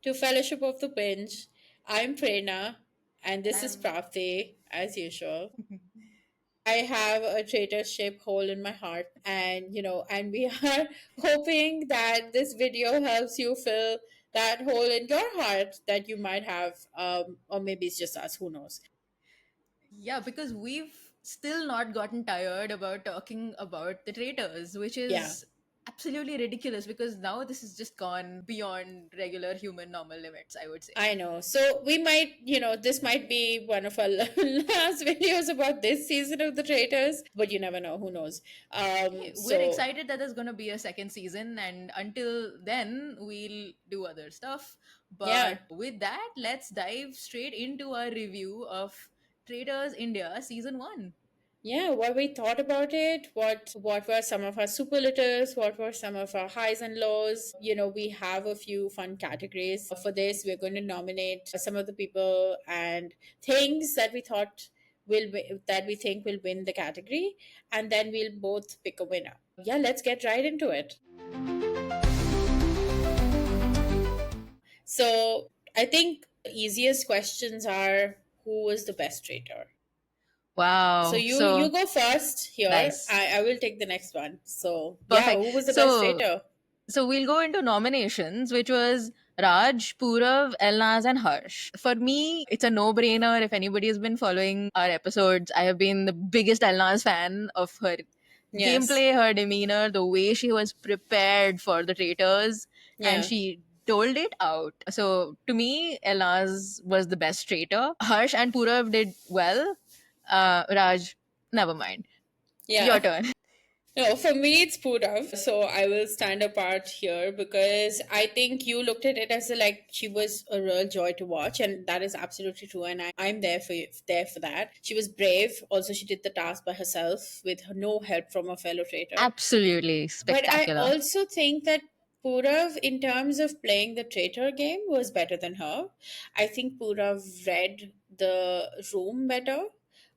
to Fellowship of the Binge. I'm Prerna, and And this is I'm Praapti, as usual. I have a traitorship hole in my heart, and we are hoping that this video helps you fill that hole in your heart that you might have, or maybe it's just us, who knows. yeah, because we've still not gotten tired about talking about the traitors, which Yeah. is absolutely ridiculous because now this has just gone beyond regular human normal limits, I would say. I know. So we might, this might be one of our last videos about this season of The Traitors, but you never know. Who knows? Hey, we're So excited that there's going to be a second season, and until then, we'll do other stuff. yeah, But with that, let's dive straight into our review of Traitors India Season 1. yeah. What we thought about it? What were some of our superlatives? What were some of our highs and lows? We have a few fun categories for this. We're going to nominate some of the people and things that we thought that we think will win the category, and then we'll both pick a winner. Yeah, let's get right into it. So I think the easiest questions are, who was the best traitor? So Wow. you So go first here. nice. I will take the next one. So yeah, Perfect. who was the best So traitor? we'll go into nominations, which was Raj, Purav, Elnaz, and Harsh. For me, it's a no-brainer. If anybody has been following our episodes, I have been the biggest Elnaz fan of her Yes. gameplay, her demeanor, the way she was prepared for the traitors, and Yeah. she told it out. So to me, Elnaz was the best traitor. Harsh and Purav did well. Raj, never mind. Your Yeah. turn. No, for me it's Purav. So I will stand apart here because I think you looked at it as like she was a real joy to watch, and that is absolutely true. And I'm there for that. She was brave. Also, she did the task by herself with no help from a fellow traitor. Absolutely But I spectacular. also think that Purav, in terms of playing the traitor game, was better than her. I think Purav read the room better.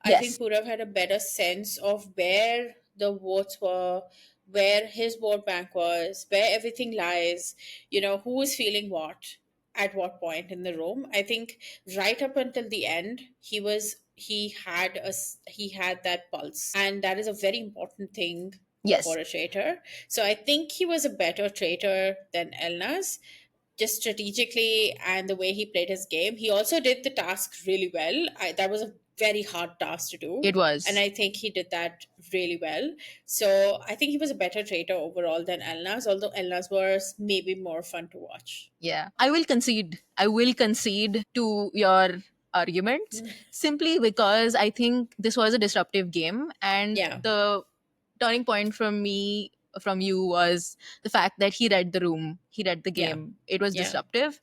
I think Yes. Purav had a better sense of where the votes were, where his vote bank was, where everything lies, who is feeling what at what point in the room. I think right up until the end, he had that pulse, and that is a very important thing Yes. for a traitor. So I think he was a better traitor than Elnas, just strategically and the way he played his game. He also did the task really well. That was a very hard task to do. It And was. I think he did that really well. So I think he was a better traitor overall than Elnas, although Elnas was maybe more fun to watch. Yeah. I will concede. I will concede to your arguments simply because I think this was a disruptive game, and Yeah, the turning point from you was the fact that he read the room, he read the yeah, game. It was yeah, disruptive.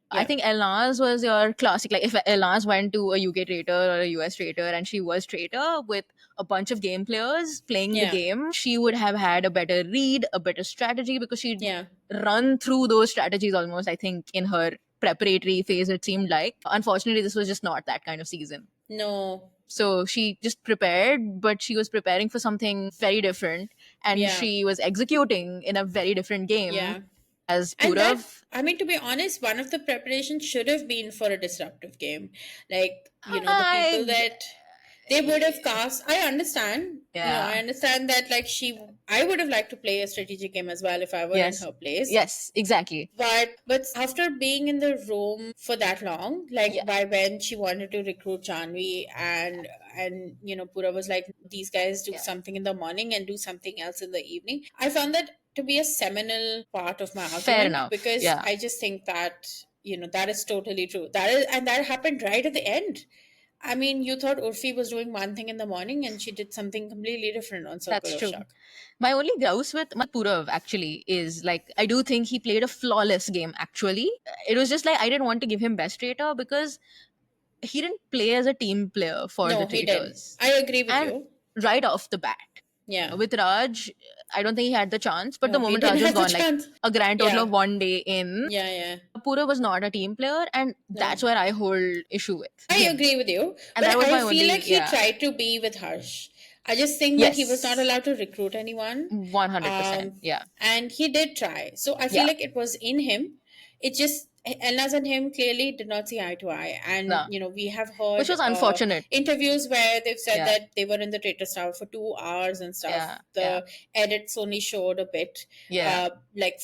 I yeah, think Elnaz was your classic. Like if Elnaz went to a UK traitor or a US traitor and she was traitor with a bunch of game players playing the yeah, game, she would have had a better read, a better strategy because she'd yeah. run through those strategies almost, I think, in her preparatory phase, it seemed like. Unfortunately, this was just not that kind of season. No, So she just prepared, but she was preparing for something very different and yeah, she was executing in a very different game yeah. as And that, Purav. I mean, to be honest, one of the preparations should have been for a disruptive game. Like, the people I that they would have cast. I understand. I Yeah. understand that, like, I would have liked to play a strategic game as well if I were in Yes. her place. Yes, exactly. But after being in the room for that long, like Yeah. by when she wanted to recruit Janvi, and Pura was like, these guys do Yeah. something in the morning and do something else in the evening. I found that to be a seminal part of my Fair argument, enough. because Yeah. I just think that that is totally true. That happened right at the end. I mean, you thought Urfi was doing one thing in the morning and she did something completely different on Circle That's of true. Shark. My only grouse with Purav actually is like I do think he played a flawless game actually. It was just like I didn't want to give him best traitor because he didn't play as a team player for the No, he didn't. traitors. I agree with And you. right off the bat. Yeah. With Raj, I don't think he had the chance, but the No, he moment didn't Raj was have the gone, like chance. a grand total of Yeah. one day in, Yeah, yeah. Pura was not a team player, and that's No. where I hold issue with I him. agree with you. And But that was I my feel like only, he yeah. tried to be with Harsh. I just think that he was not Yes. allowed to recruit anyone. 100%. Yeah. And he did try. So I feel Yeah. like it was in him. It just Elnaz and him clearly did not see eye to eye. And, No, we have which heard was unfortunate. interviews where they've said Yeah, that they were in the Traitors Tower for 2 hours and stuff. yeah, yeah, The edits only showed a bit, yeah, like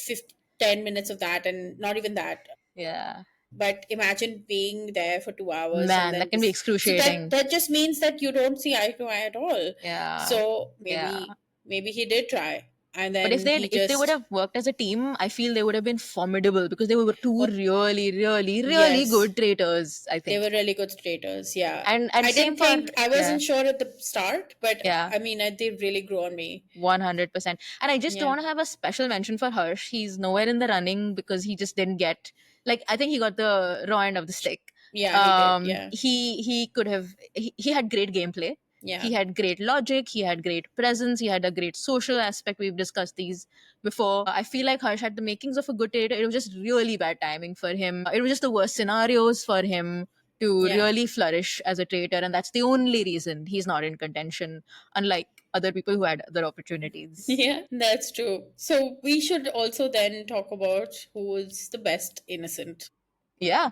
10 minutes of that, and not even that. yeah. But imagine being there for 2 hours and Man, then that can be this. So that excruciating. that just means that you don't see eye to eye at all. Yeah, So yeah. maybe he did try, and But then he if they would just. have worked as a team, I feel they would have been formidable because they were two Oh, really, really, really yes. good traitors, I They think. were really good traders, yeah. And I same didn't for, think, I yeah, wasn't sure at the start, but yeah. I mean, they really grew on me. 100%. And I just Yeah, want to have a special mention for Harsh. He's nowhere in the running because he just didn't get, like, I think he got the raw end of the stick. yeah, he did. Yeah, He could have, he had great gameplay. yeah, He had great logic. He had great presence. He had a great social aspect. We've discussed these before. I feel like Harsh had the makings of a good trader. It was just really bad timing for him. It was just the worst scenarios for him to yeah. really flourish as a traitor. And that's the only reason he's not in contention, unlike other people who had other opportunities. Yeah, that's true. So we should also then talk about who is the best innocent. Yeah,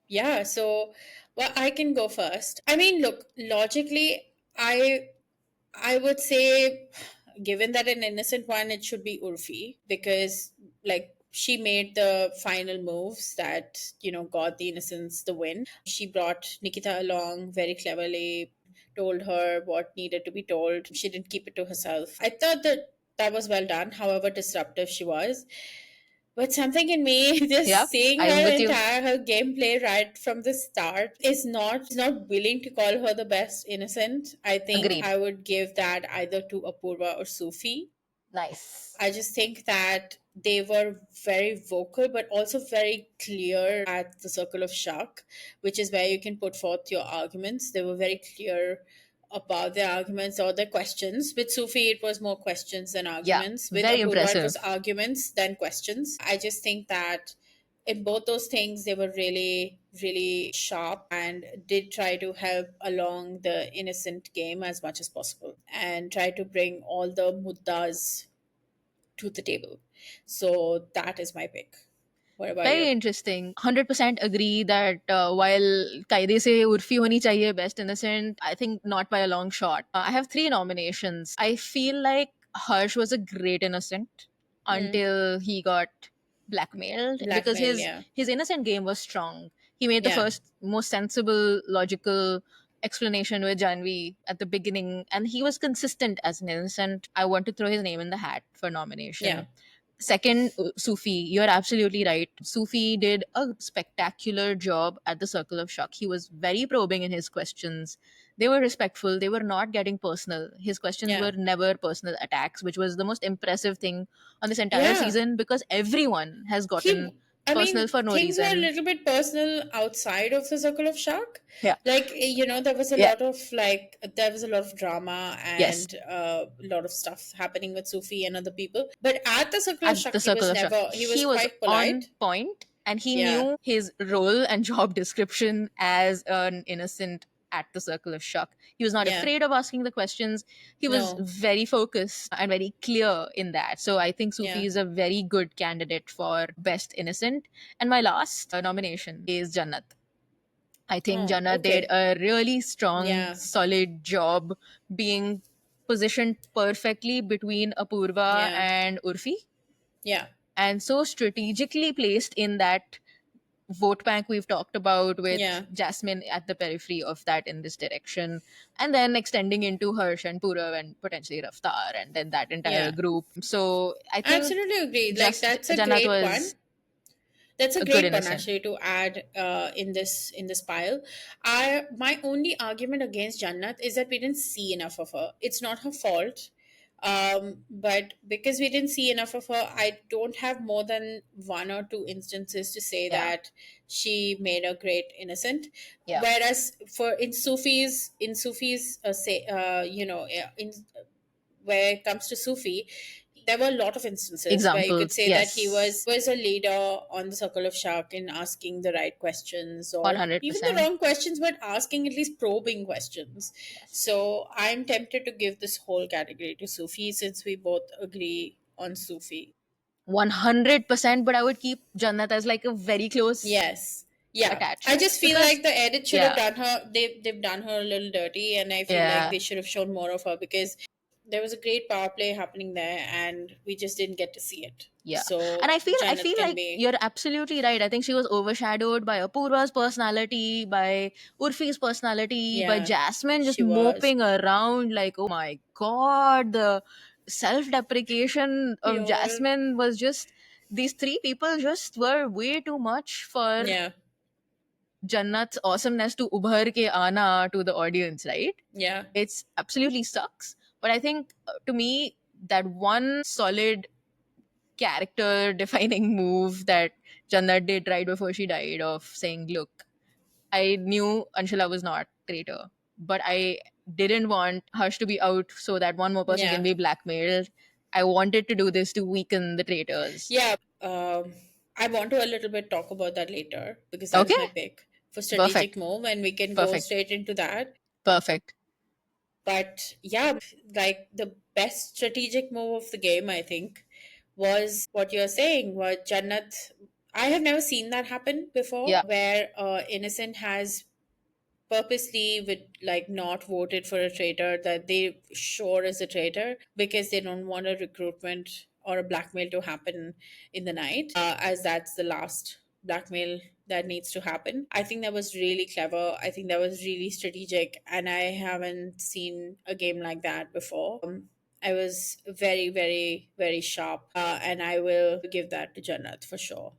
Yeah, so well, I can go first. I mean, look, logically, I would say, given that an innocent one, it should be Urfi, because, like, she made the final moves that, got the innocents the win. She brought Nikita along very cleverly, told her what needed to be told. She didn't keep it to herself. I thought that that was well done, however disruptive she was. But something in me, yeah, just seeing I'm her with you. entire her gameplay right from the start, is not willing to call her the best innocent. I think Agreed. I would give that either to Apurva or Sufi. Nice. I just think that they were very vocal, but also very clear at the circle of shock, which is where you can put forth your arguments. They were very clear about their arguments or their questions. With Sufi, it was more questions than Yeah, arguments. With very Apurva, it impressive. was arguments than questions. I just think that in both those things, they were really, really sharp and did try to help along the innocent game as much as possible and try to bring all the muddas to the table. So that is my pick. What about Very you? interesting. 100% agree that while कायदे से उर्फी होनी चाहिए best innocent, I think not by a long shot. I have three nominations. I feel like Harsh was a great innocent Mm. until he got blackmailed because Blackmail, yeah. his innocent game was strong. He made the Yeah. first most sensible, logical explanation with Janvi at the beginning, and he was consistent as an innocent. I want to throw his name in the hat for Yeah. nomination. Second, Sufi, you're absolutely right. Sufi did a spectacular job at the Circle of Shock. He was very probing in his questions. They were respectful, they were not getting personal. His questions Yeah. were never personal attacks, which was the most impressive thing on this entire Yeah. season because everyone has He gotten I personal mean, for no things were a reason. little bit personal outside of the circle of shock. Yeah. Like, there was a Yeah. lot of there was a lot of drama Yes. and a lot of stuff happening with Sufi and other people. But at the circle of At shock, the Circle of Shock, he he was was quite on polite. point and he Yeah. knew his role and job description as an innocent at the Circle of Shock. He was not Yeah. afraid of asking the questions. He was No. very focused and very clear in that. So I think Sufi Yeah. is a very good candidate for Best Innocent. And my last nomination is Jannat. I think Oh, Jannat did okay. a really strong, Yeah. solid job being positioned perfectly between Apurva Yeah. and Urfi Yeah. and so strategically placed in that vote bank we've talked about with Yeah. Jasmine at the periphery of that in this direction, and then extending into Harsh and Purav and potentially Raftar and then that entire Yeah. group. So I think Absolutely agreed. Like, just that's a Jannat great was one. That's a a good great one innocent. actually to add in this pile. I My only argument against Jannat is that we didn't see enough of her. It's not her fault, but because we didn't see enough of her, I don't have more than one or two instances to say Yeah, that she made a great innocent. yeah. Whereas for in Sufi's say in where it comes to Sufi, there were a lot of instances where you could Examples, say that he yes, was a leader on the Circle of Shark in asking the right questions, or even the 100%. wrong questions, but asking at least probing questions. Yes. So I'm tempted to give this whole category to Sufi since we both agree on Sufi. 100%, but I would keep Jannat as like a very close Yes. Yeah. I attachment just feel because, like the edit should have yeah, done her, they've done her a little dirty, and I feel like yeah. they should have shown more of her, because there was a great power play happening there and we just didn't get to see it. Yeah. And So I feel Jannat can like be, you're absolutely right. I think she was overshadowed by Apurva's personality, by Urfi's personality, by yeah, Jasmine just she was moping around like, oh my god, the self-deprecation of pure. Jasmine was just, these three people just were way too much for Yeah, Jannat's awesomeness to ubhar ke aana to the audience, right? yeah, It's absolutely sucks. But I think to me, that one solid character defining move that Jannat did right before she died of saying, look, I knew Anshula was not traitor, but I didn't want Harsh to be out so that one more person can yeah, be blackmailed. I wanted to do this to weaken the traitors. yeah. I want to a little bit talk about that later, because that is Okay? my pick for strategic Perfect. move, and we can go Perfect. straight into that. Perfect. But yeah, like the best strategic move of the game, I think, was what you're saying, what Jannat. I have never seen that happen before, Yeah. where innocent has purposely would like not voted for a traitor that they sure is a traitor, because they don't want a recruitment or a blackmail to happen in the night, as that's the last blackmail that needs to happen. I think that was really clever. I think that was really strategic, and I haven't seen a game like that before. I was very, very, very sharp, and I will give that to Jannat for sure.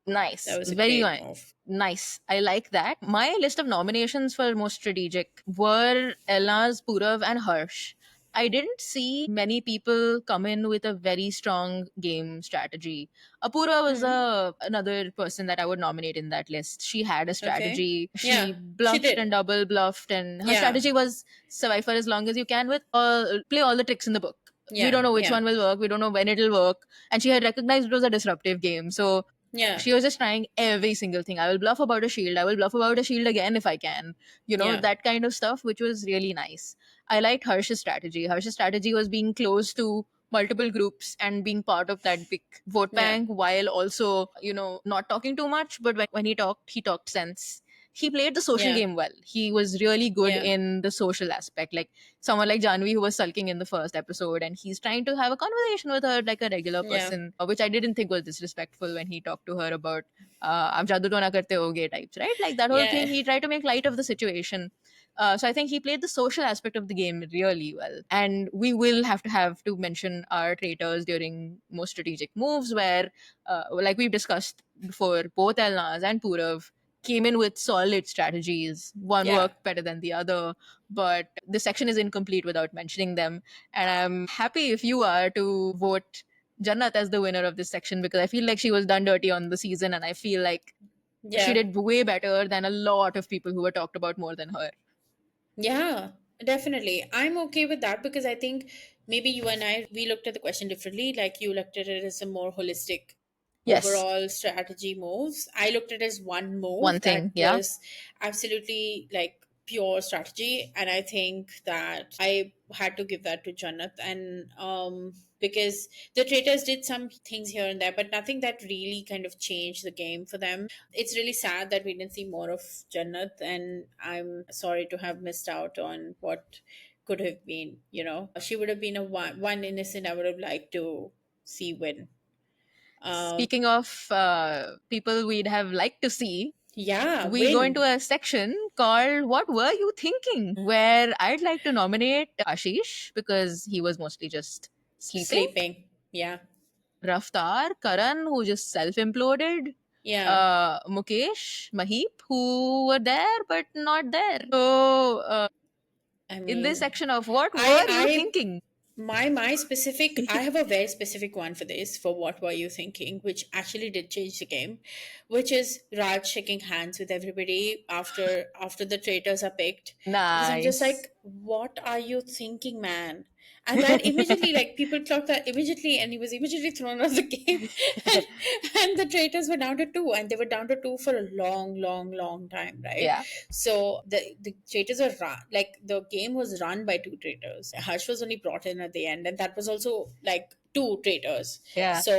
That Nice. was a Very great nice. move. Nice. I like that. My list of nominations for most strategic were Elna's, Purav, and Harsh. I didn't see many people come in with a very strong game strategy. Apura was Hmm. another person that I would nominate in that list. She had a Okay. strategy. She Yeah, she bluffed and did. double bluffed, and her Yeah. strategy was survive for as long as you can with play all the tricks in the book. We Yeah, don't know which yeah, one will work. We don't know when it'll work. And she had recognized it was a disruptive game. So yeah, she was just trying every single thing. I will bluff about a shield. I will bluff about a shield again if I can. yeah, That kind of stuff, which was really nice. I liked Harsh's strategy. Harsh's strategy was being close to multiple groups and being part of that big vote yeah, bank while also, not talking too much. But when he talked sense. He played the social yeah, game well. He was really good yeah, in the social aspect. Like someone like Janvi who was sulking in the first episode, and he's trying to have a conversation with her like a regular yeah, person, which I didn't think was disrespectful when he talked to her about "Aap jadoo to na karte hoge" types, right? Like that whole yeah, thing. He tried to make light of the situation. So I think he played the social aspect of the game really well. And we will have to mention our traitors during most strategic moves, where, like we've discussed before, both Elnaz and Purav came in with solid strategies. One yeah, worked better than the other, but the section is incomplete without mentioning them. And I'm happy if you are to vote Jannat as the winner of this section, because I feel like she was done dirty on the season, and I feel like she yeah. did way better than a lot of people who were talked about more than her. Yeah, definitely. I'm okay with that, because I think maybe you and I, we looked at the question differently. Like you looked at it as a more holistic Yes, overall strategy moves. I looked at it as one one move that thing, yeah. was absolutely like pure strategy. And I think that I had to give that to Jannat. And because the traitors did some things here and there, but nothing that really kind of changed the game for them. It's really sad that we didn't see more of Jannat, and I'm sorry to have missed out on what could have been. She would have been a one innocent I would have liked to see win. Speaking of people we'd have liked to see, Yeah, we go into win. a section called What Were You Thinking? Where I'd like to nominate Ashish because he was mostly just sleeping. Sleeping. Yeah, Raftar, Karan, who just self imploded. yeah. Mukesh, Maheep, who were there but not there. So, I in this mean, section of What I Were You I Thinking? my specific, I have a very specific one for this, for what were you thinking, which actually did change the game, which is Raj shaking hands with everybody after the traitors are picked, because I'm just Nice. like, what are you thinking, man? And that immediately, like, people clocked that immediately, and he was immediately thrown out of the game. And the traitors were down to two, and they were down to two for a long, long, long time, right? Yeah. So the traitors were run, like the game was run by two traitors. Harsh was only brought in at the end, and that was also like two traitors. Yeah. So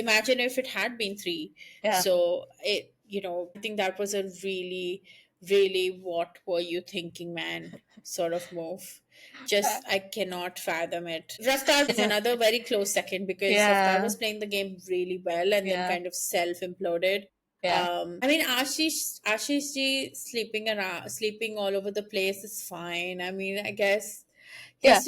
imagine if it had been three. Yeah. So I think that was a really, really what were you thinking, man sort of move. Just I cannot fathom it. Raftar was another very close second because Raftar Yeah. was playing the game really well and then Yeah. kind of self imploded. Yeah. I mean, Ashish ji sleeping around, sleeping all over the place is fine. I mean, I guess Yeah.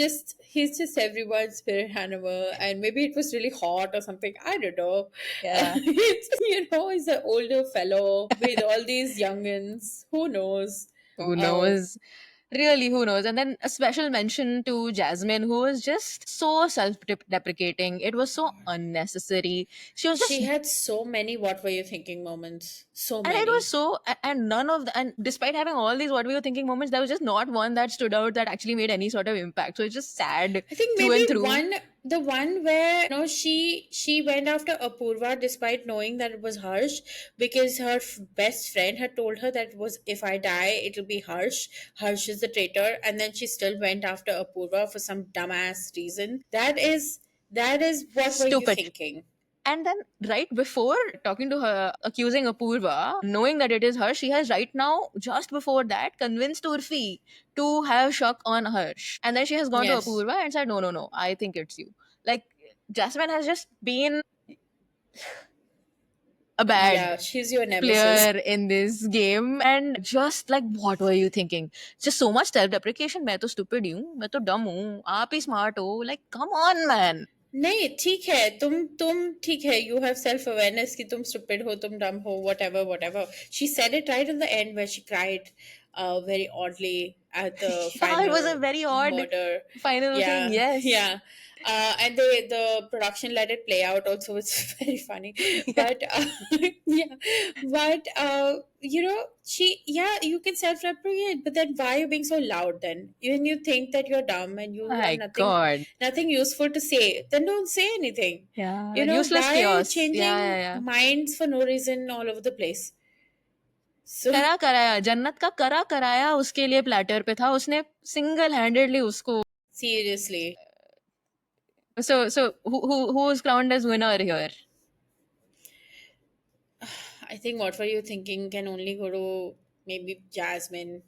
he's just everyone's spirit animal, and maybe it was really hot or something. I don't know. Yeah. He's an older fellow with all these youngins. Who knows? Who Um, knows? Really, who knows? And then a special mention to Jasmine, who was just so self deprecating. It was so unnecessary. She was just, she had so many "What were you thinking" moments. So and it was many. so, and none of the, and despite having all these what we were thinking moments, there was just not one that stood out that actually made any sort of impact. So it's just sad I think through maybe and through. the one where she went after Apurva despite knowing that it was Harsh, because her best friend had told her that was if I die it'll be Harsh. Harsh is the traitor, and then she still went after Apurva for some dumbass reason. That is what were you Stupid. thinking? And then right before talking to her, accusing Apurva, knowing that it is her, she has right now, just before that, convinced Urfi to have shock on Harsh. And then she has gone to Yes. Apurva and said, no, no, no, I think it's you. Like, Jasmine has just been a bad Yeah, she's your nemesis. player in this game. And just like, what were you thinking? Just so much self deprecation. मैं तो stupid हूँ, मैं तो dumb हूँ, आप ही smart हो. Like, come on, man. नहीं ठीक है, तुम ठीक है, you have self awareness कि तुम stupid हो, तुम dumb हो, whatever. She said it right in the end where she cried very oddly at the Yeah, it was a final very odd murder. final thing. Yeah, Yes. yeah. And the production let it play out also. It's very funny, Yeah. but yeah, but you can self-replicate, but then why are you being so loud then? When you think that you're dumb and you have My nothing God. nothing useful to say, then don't say anything. Yeah, like useless Why chaos. Yeah, changing yeah, yeah. minds for no reason all over the place? So करा कराया जन्नत का करा कराया उसके लिए platter पे था उसने सिंगल हैंडेडली उसको seriously, so who is crowned as winner here? I think what were you thinking can only go to maybe Jasmine.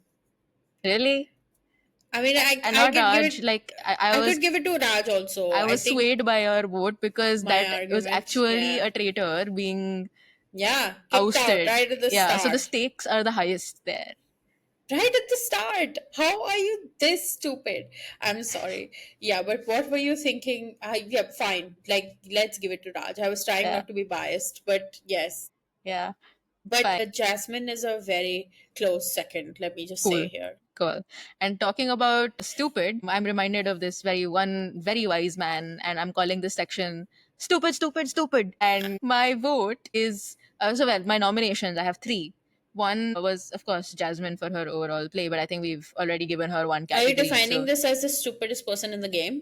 Really? I mean, And I not could give Raj. it. Like I I could was give it to Raj also. I I was think swayed by your vote because my that was argument, actually yeah, a traitor being yeah, kicked out ousted. right at the Yeah, so the start. stakes are the highest there. Right at the start. How are you this stupid? I'm sorry. Yeah, but what were you thinking? Yeah, fine. Like, let's give it to Raj. I was trying Yeah, not to be biased, but yes. yeah, But fine. Jasmine is a very close second. Let me just say Cool. here. Cool. And talking about stupid, I'm reminded of this very wise man, and I'm calling this section stupid, stupid, stupid. And my vote is my nominations. I have three. One was, of course, Jasmine for her overall play, but I think we've already given her one Are you category. defining So this as the stupidest person in the game?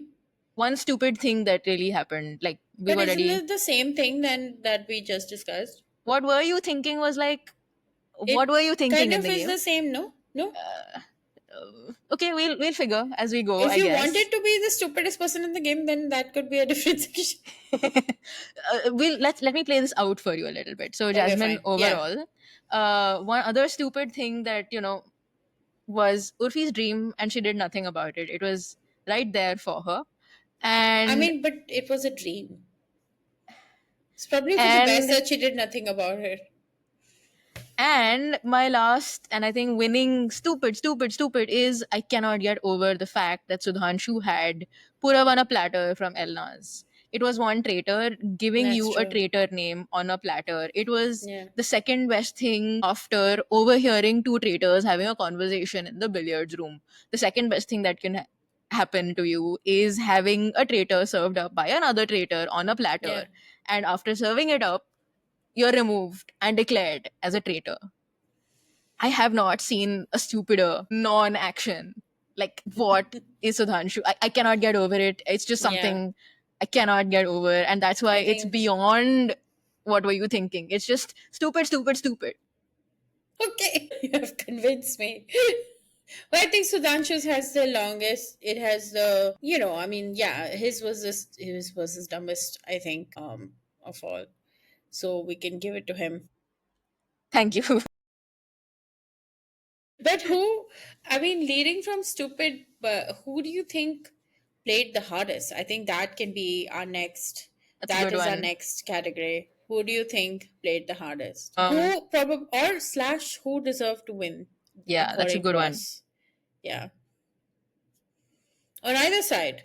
one stupid thing that really happened, like we've But isn't already. it the same thing then that we just discussed? What were you thinking was like, what It were you thinking kind in of the is game? the same, no? No? Okay, we'll figure as we go, If I you guess. wanted to be the stupidest person in the game, then that could be a different section. We'll let me play this out for you a little bit. So Okay, Jasmine fine. Yeah. overall, one other stupid thing that was Urfi's dream, and she did nothing about it. It was right there for her, I and mean, but it was a dream. It's probably for the best and that she did nothing about it. And my last, and I think winning stupid is I cannot get over the fact that Sudhanshu had Purav on a platter from Elna's. It was one traitor giving That's you a true. traitor name on a platter. It was Yeah. the second best thing after overhearing two traitors having a conversation in the billiards room. The second best thing that can happen to you is having a traitor served up by another traitor on a platter. Yeah. And after serving it up, you're removed and declared as a traitor. I have not seen a stupider non action. Like, what is Sudhanshu? I cannot get over it. It's just Yeah. something I cannot get over. And that's why I it's think. beyond what were you thinking. It's just stupid, stupid, stupid. Okay. You have convinced me. But I think Sudhanshu's has the longest. It has the, I mean, yeah, his was his dumbest, I think, of all. So we can give it to him. Thank you. But who, I mean, leading from stupid, but who do you think played the hardest? I think that can be our next, That's a that good is our one. next category. Who do you think played the hardest? Um, Who probably, or slash, who deserved to win, yeah, that's a according good to one. us? Yeah. On either side.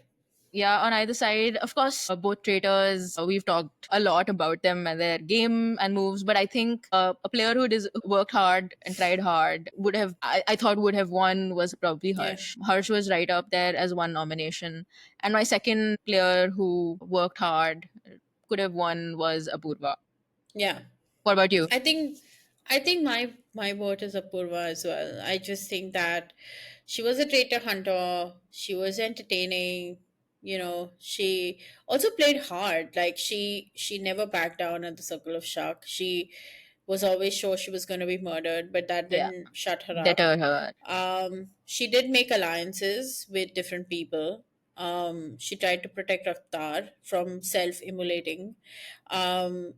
Yeah, on either side, of course, both traitors. We've talked a lot about them and their game and moves, but I think a player who worked hard and tried hard I thought would have won was probably Yeah. Harsh. Harsh was right up there as one nomination. And my second player who worked hard, could have won, was Apurva. Yeah. What about you? I think my vote is Apurva as well. I just think that she was a traitor hunter. She was entertaining. She also played hard. Like she never backed down at the circle of shock. She was always sure she was going to be murdered, but that Yeah, didn't shut her up. deter her. She did make alliances with different people. She tried to protect Avtar from self-immolating. Um,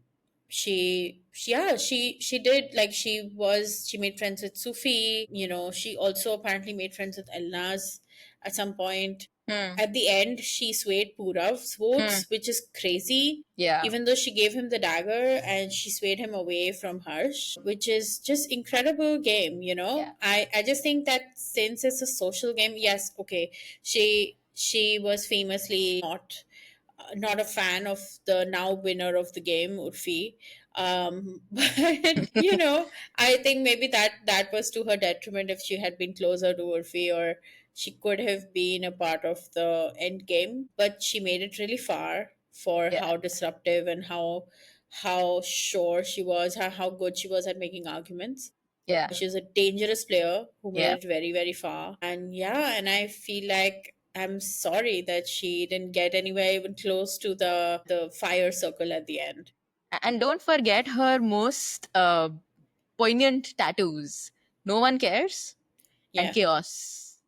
she did, like, she made friends with Sufi. She also apparently made friends with Elnaz at some point. Hmm. At the end, she swayed Purav's Hmm. votes, which is crazy, Yeah. even though she gave him the dagger and she swayed him away from Harsh, which is just incredible game. Yeah. I just think that since it's a social game, yes, okay, she was famously not a fan of the now winner of the game, Urfi. But I think maybe that was to her detriment if she had been closer to Urfi, or she could have been a part of the end game. But she made it really far for Yeah. how disruptive and how sure she was, how good she was at making arguments. Yeah. She's a dangerous player who made Yeah. it very, very far. And yeah, and I feel like I'm sorry that she didn't get anywhere even close to the fire circle at the end. And don't forget her most poignant tattoos. No one cares and Yeah. chaos.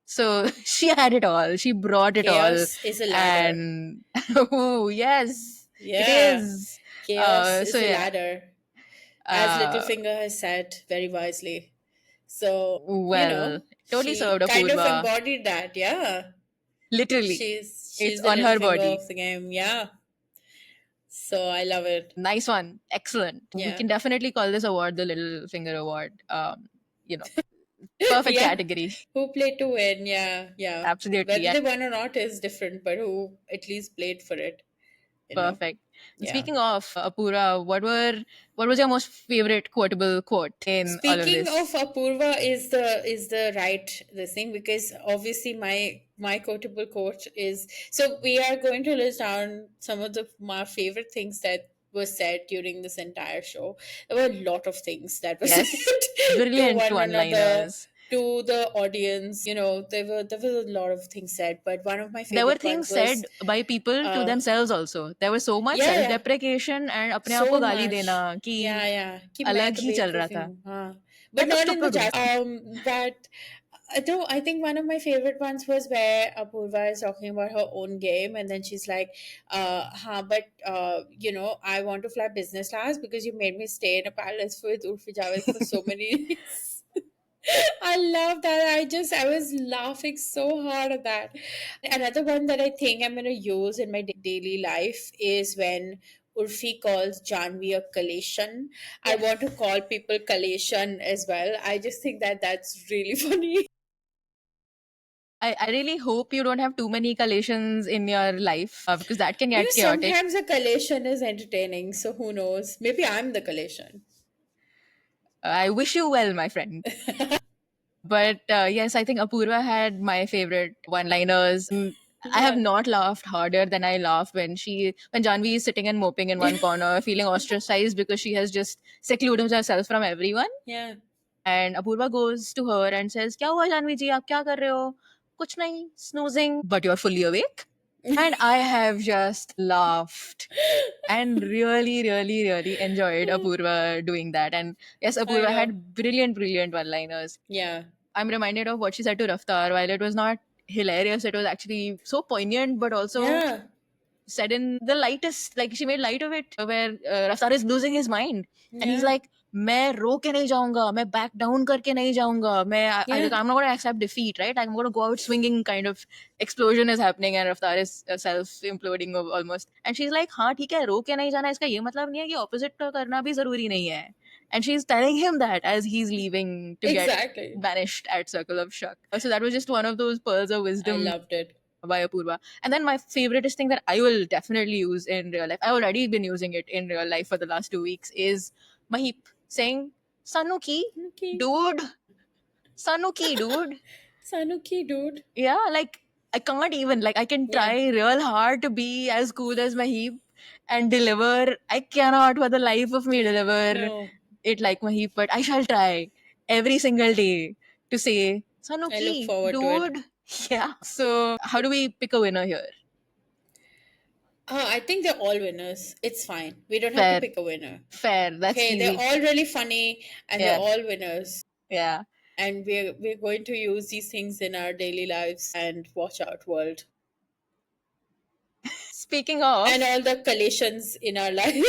So she had it all. She brought it all. Chaos is a ladder. And oh, yes, it Yeah. is. Chaos So is a yeah. ladder, as Uh, Littlefinger has said very wisely. So, well, totally she served kind of Apurva. embodied that. Yeah. Literally, She's it's the on her Littlefinger body. of the game. Yeah. So I love it. Nice one. Excellent. We Yeah. can definitely call this award the Little Finger Award. You know, perfect Yeah. category. Who played to win? Yeah, yeah. Absolutely. Whether they won or not is different, but who at least played for it, you know? Perfect. And Yeah. speaking of Apura, what was your most favorite quotable quote in all of Speaking of this? Apurva, is the right this thing, because obviously my quotable quote is, so we are going to list down some of the my favorite things that were said during this entire show. There were a lot of things that were said Yes, to brilliant one another, one-liners. to the audience. There was a lot of things said, but one of my There were favorite things ones was said by people to uh themselves also. There was so much yeah, yeah, self-deprecation and अपने आप को so गाली much. देना कि Yeah, yeah, कि मैं अलग तो ही चल रहा बेवकूफ ही था. हूँ, हाँ. But That was not in the stupid. jazz. But though I think one of my favorite ones was where Apurva is talking about her own game, and then she's like, but I want to fly business class because you made me stay in a palace with Urfi Javed for so many years." I love that. I was laughing so hard at that. Another one that I think I'm going to use in my daily life is when Urfi calls Janvi a Kaleshan. I Yeah. want to call people Kaleshan as well. I just think that that's really funny. I really hope you don't have too many collations in your life because that can get chaotic. Sometimes a Kaleshan is entertaining, so who knows? Maybe I'm the Kaleshan. I wish you well, my friend. But yes, I think Apurva had my favorite one-liners. I have Yeah. not laughed harder than I laughed when Janvi is sitting and moping in one corner, feeling ostracized because she has just secluded herself from everyone. Yeah. And Apurva goes to her and says, "क्या हुआ जानवी जी? आप क्या कर रहे हो?" कुछ नहीं, snoozing. But you're fully awake. And I have just laughed and really, really, really enjoyed Apurva doing that. And yes, I Apurva know. had brilliant, brilliant one-liners. Yeah. I'm reminded of what she said to Raftar. While it was not hilarious, it was actually so poignant, but also Yeah. said in the lightest, like she made light of it, where Raftar is losing his mind, and he's Yeah. like, मैं रो के नहीं जाऊंगा, मैं back down करके नहीं जाऊंगा, Yeah. I'm not going to accept defeat, right? I'm going to go out swinging, kind of explosion is happening, and Raftar is self imploding almost, and she's like, हाँ ठीक है, रो के नहीं जाना, इसका ये मतलब नहीं है कि opposite का करना भी जरूरी नहीं है, and she's telling him that as he's leaving to get Exactly. banished at Circle of Shuck. So that was just one of those pearls of I wisdom loved it. by Apurva. And then my favoriteest thing that I will definitely use in real life, I've already been using it in real life for the last 2 weeks, is Mahip saying, Sanuki, Sanuki. dude. Sanuki, dude. Sanuki, dude. Yeah, like I can't even, like I can Yeah. try real hard to be as cool as Mahip and deliver. I cannot for the life of me deliver No. it like Mahip, but I shall try every single day to say, I look Sanuki, forward to it. dude. Yeah. So how do we pick a winner here? I think they're all winners. It's fine. We don't have to Fair. pick a winner. Fair. That's Okay, they're easy. all really funny and they're Yeah. all winners. Yeah. And we're going to use these things in our daily lives and watch out world. Speaking of, And all the collisions in our life.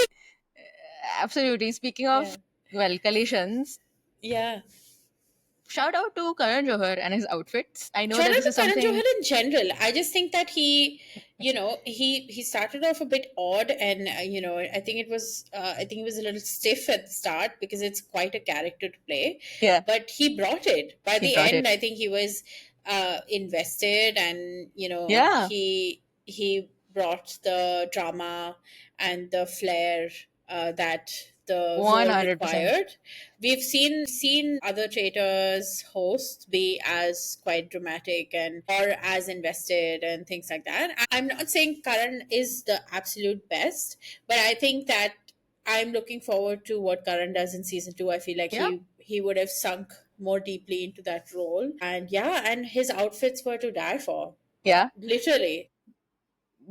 absolutely. Speaking of, Yeah. well, collisions, Yeah. shout out to Karan Johar and his outfits. I know Shout that out this to is Karan something. Johar in general. I just think that he started off a bit odd, and I think it was a little stiff at the start because it's quite a character to play. Yeah. But he brought it. By He the brought end, it. I think he was invested, and Yeah. he brought the drama and the flair that the role 100%. required. We've seen other traitors hosts be as quite dramatic and or as invested and things like that. I'm not saying Karan is the absolute best, but I think that I'm looking forward to what Karan does in season 2. I feel like Yeah. he would have sunk more deeply into that role. And yeah, and his outfits were to die for. Yeah. Literally.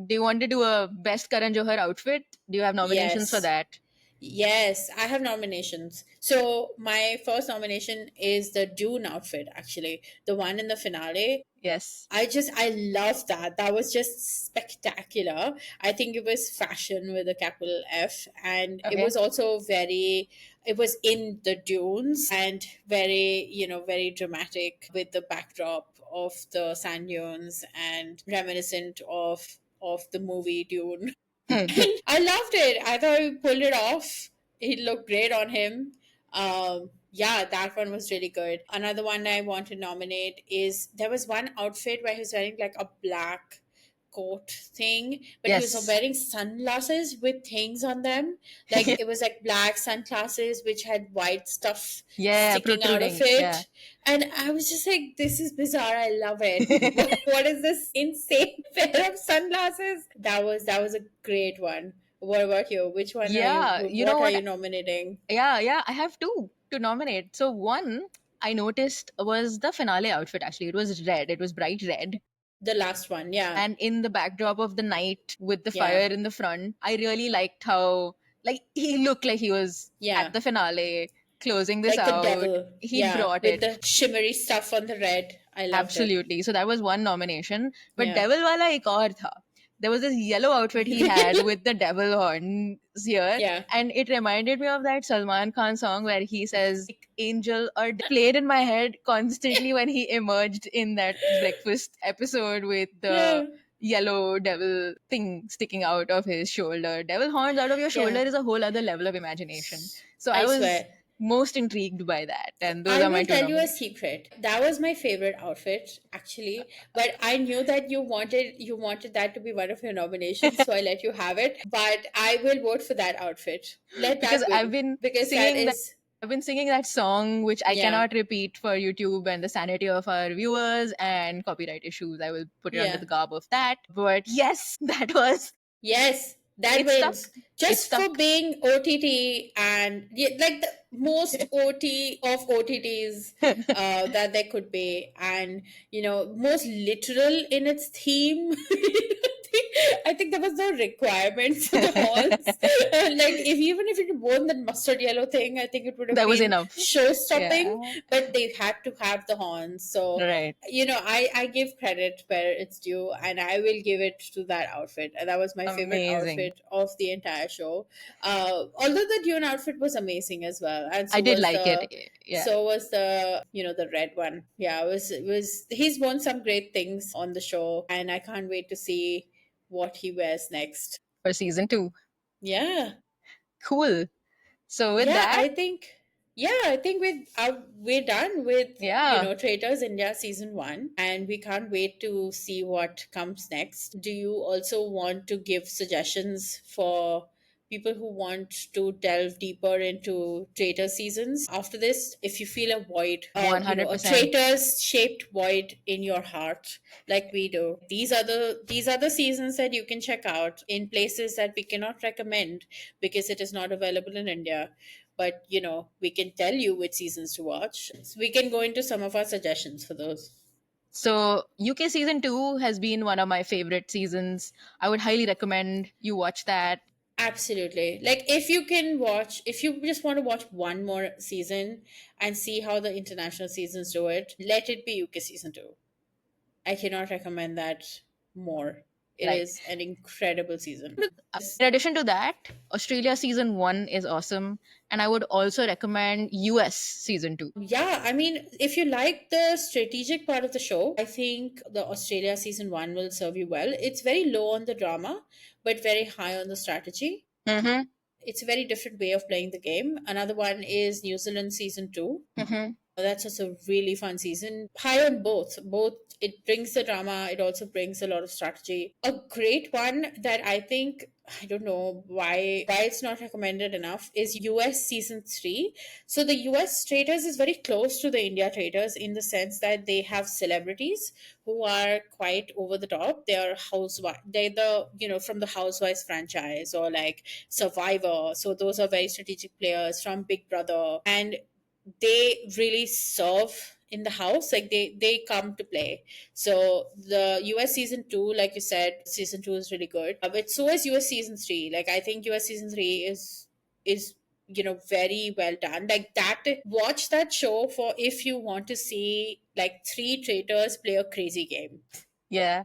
Do you want to do a best Karan Johar outfit? Do you have nominations for Yes. that? Yes, I have nominations. So my first nomination is the Dune outfit, actually. The one in the finale. Yes. I love that. That was just spectacular. I think it was fashion with a capital F, and it Okay. was also it was in the dunes and very, very dramatic with the backdrop of the sand dunes and reminiscent of the movie Dune. I loved it. I thought he pulled it off. He looked great on him. Yeah, that one was really good. Another one I want to nominate is there was one outfit where he was wearing like a black coat thing, but he was Yes. wearing sunglasses with things on them. Like it was like black sunglasses which had white stuff Yeah, sticking out of protruding. it. Yeah. And I was just like, this is bizarre. I love it. What is this insane pair of sunglasses? That was a great one. What about you? Which one are you? Yeah, you know What are what? you nominating? Yeah, I have two to nominate. So one I noticed was the finale outfit actually. It was red. It was bright red. The last one, yeah, And in the backdrop of the night with the yeah, fire in the front, I really liked how like he looked like he was yeah. at the finale closing this Like the out. devil, He yeah, brought with it. the shimmery stuff on the red. I loved it. Absolutely. So that was one nomination. But Yeah. Devil Wala ek aur tha. There was this yellow outfit he had with the devil horns here. Yeah. And it reminded me of that Salman Khan song where he says angel or played in my head constantly when he emerged in that breakfast episode with the Yeah. yellow devil thing sticking out of his shoulder. Devil horns out of your shoulder Yeah. is a whole other level of imagination. So I I was swear. most intrigued by that. And those I are my will two tell you a nominations. secret. That was my favorite outfit, actually. But I knew that you wanted that to be one of your nominations, so I let you have it. But I will vote for that outfit. Let Because that I've win. been Because that singing that is I've been singing that song which I yeah. cannot repeat for YouTube and the sanity of our viewers and copyright issues. I will put it under Yeah. the garb of that. But yes, that was Yes, that it stuck. wins. It Just for stuck. being OTT and like the most OT of OTTs that there could be, and most literal in its theme. I think there was no requirement for the horns. Like if even if it worn that mustard yellow thing, I think it would have That was been enough. show Yeah. stopping. But they had to have the horns. So Right. I give credit where it's due, and I will give it to that outfit. And that was my favorite Amazing. outfit of the entire show. Although the Dune outfit was amazing as well, and I so did was like it. the Yeah. the red one. Yeah, it was he's won some great things on the show, and I can't wait to see what he wears next. For season 2. Yeah. Cool. So with Yeah, that, I think we're done with yeah, Traitors India season 1, and we can't wait to see what comes next. Do you also want to give suggestions for people who want to delve deeper into traitor seasons after this? If you feel a void, a 100%. traitors shaped void in your heart, like we do, these are the seasons that you can check out in places that we cannot recommend because it is not available in India. But we can tell you which seasons to watch. So we can go into some of our suggestions for those. So UK season 2 has been one of my favorite seasons. I would highly recommend you watch that. Absolutely. Like if you just want to watch one more season and see how the international seasons do it, let it be UK season 2. I cannot recommend that more. It Right. is an incredible season. In addition to that, Australia season 1 is awesome, and I would also recommend US season 2. Yeah, I mean, if you like the strategic part of the show, I think the Australia season 1 will serve you well. It's very low on the drama, but very high on the strategy. Mm-hmm. It's a very different way of playing the game. Another one is New Zealand season 2. Mm-hmm. That's just a really fun season. High on both. Both it brings the drama, it also brings a lot of strategy. A great one that I think, I don't know why it's not recommended enough, is US season 3. So the US traders is very close to the India traders in the sense that they have celebrities who are quite over the top. They are housewives. They're from the Housewives franchise or like Survivor. So those are very strategic players from Big Brother, and they really serve in the house. Like they come to play. So the US season 2, like you said, season 2 is really good, but so is US season 3. Like I think US season 3 is very well done. Like that, watch that show for if you want to see like three traitors play a crazy game. Yeah,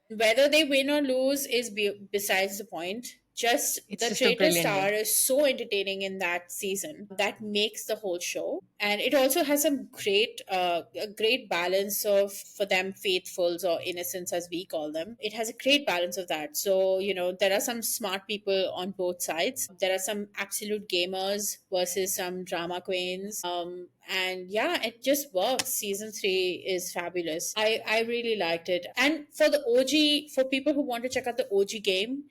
Whether they win or lose is besides the point. Just it's the just a Traitor brilliant Star game. is so entertaining in that season that makes the whole show, and it also has some a great balance of, for them, faithfuls or innocents as we call them. It has a great balance of that. So there are some smart people on both sides. There are some absolute gamers versus some drama queens. And yeah, it just works. Season 3 is fabulous. I really liked it. And for the OG, for people who want to check out the OG game,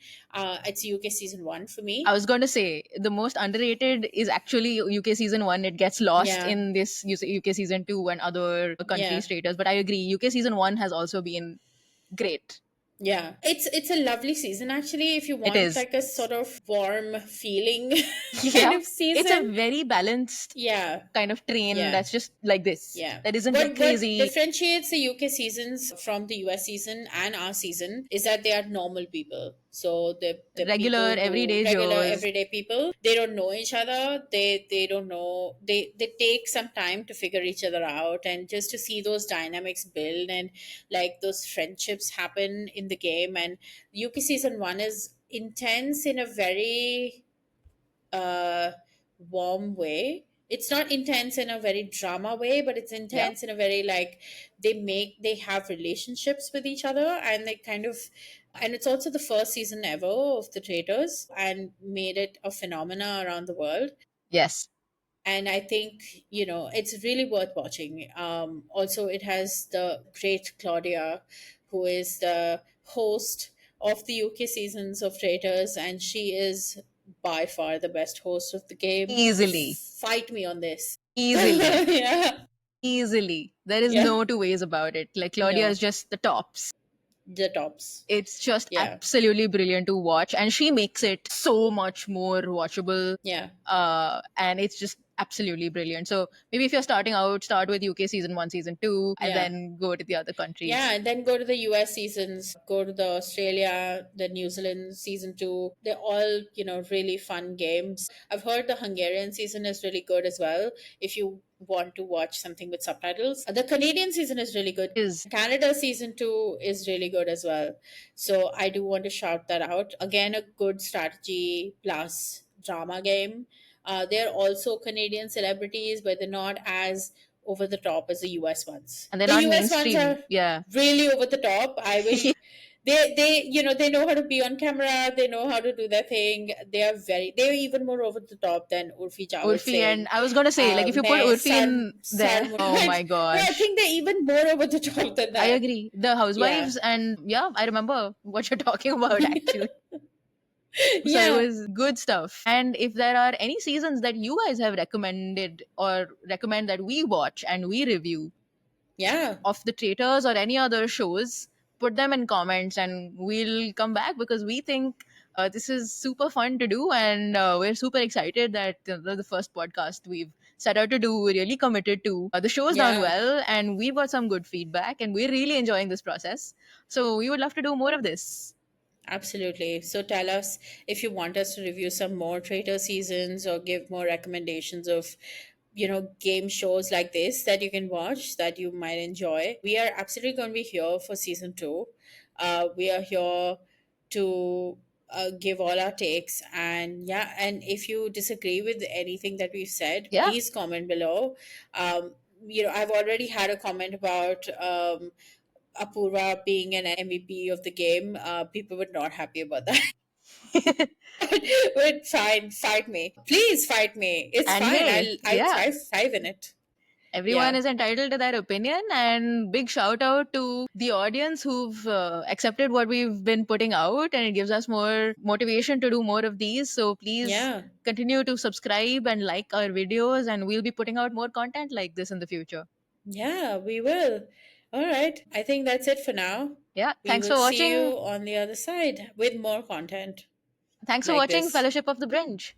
it's UK season 1 for I me. was going to say the most underrated is actually UK season 1. It gets lost Yeah. in this UK season 2 and other country Yeah. status, but I agree. UK season 1 has also been great. Yeah, it's a lovely season actually. If you It want is. like a sort of warm feeling kind Yeah. of It's a season. very balanced Yeah. kind of train Yeah. that's just like this. Yeah. That isn't like What crazy. differentiates the UK seasons from the US season and our season is that they are normal people. So the Regular people who everyday regular Joes. everyday people, they don't know each other. They don't know, they take some time to figure each other out, and just to see those dynamics build and like those friendships happen in the game. And UK season 1 is intense in a very uh, warm way. It's not intense in a very drama way, but it's Yeah. intense in a very like they have relationships with each other, and they kind of, and it's also the first season ever of the Traitors and made it a phenomena around the world. Yes. And I think it's really worth watching. Also, it has the great Claudia, who is the host of the UK seasons of Traitors, and she is by far the best host of the game. Easily. Fight me on this. Easily. Yeah. Easily. There is Yeah. no two ways about it. Like Claudia is No, just the tops. the tops. It's just Yeah. absolutely brilliant to watch, and she makes it so much more watchable. Yeah. And it's just absolutely brilliant. So maybe if you're starting out, start with UK season 1, season 2, and Yeah. then go to the other Yeah, countries. and then go to the US seasons, go to the Australia, the New Zealand season two. They're all, really fun games. I've heard the Hungarian season is really good as well if you want to watch something with subtitles. The Canadian season is really good. Is Canada season two is really good as well. So I do want to shout that out. Again, a good strategy plus drama game. They're also Canadian celebrities, but they're not as over the top as the US ones. and they're The not US ones mainstream. are Yeah. really over the top. I wish they know how to be on camera, they know how to do their thing. They're even more over the top than Urfi Jawed Urfi, saying and I was gonna say, like, if you put मैं Urfi in sar there, oh my no, I gosh. think they're even more over the top than I that. agree. The Yeah. housewives, and yeah, I remember what you're talking about actually. So it Yeah. was good stuff. And if there are any seasons that you guys have recommended or recommend that we watch and we review Yeah. of the Traitors or any other shows, put them in comments and we'll come back because we think this is super fun to do, and we're super excited that the first podcast we've set out to do, we're really committed to. The show's done Yeah. well and we've got some good feedback and we're really enjoying this process. So we would love to do more of this. Absolutely. So tell us if you want us to review some more Traitor seasons or give more recommendations of, game shows like this that you can watch that you might enjoy. We are absolutely going to be here for season two. We are here to give all our takes. And yeah, and if you disagree with anything that we've said, Yeah. please comment below. I've already had a comment about Apurva being an MVP of the game. People were not happy about that. But fine, fight me. Please fight me. It's And fine. hey, I'll yeah, thrive in it. everyone Yeah. is entitled to their opinion, and big shout out to the audience who've accepted what we've been putting out, and it gives us more motivation to do more of these. So please Yeah. continue to subscribe and like our videos, and we'll be putting out more content like this in the future. Yeah, we will. All right. I think that's it for now. Yeah, We will see you on the other side with more content thanks for like watching this. Fellowship of the Binge.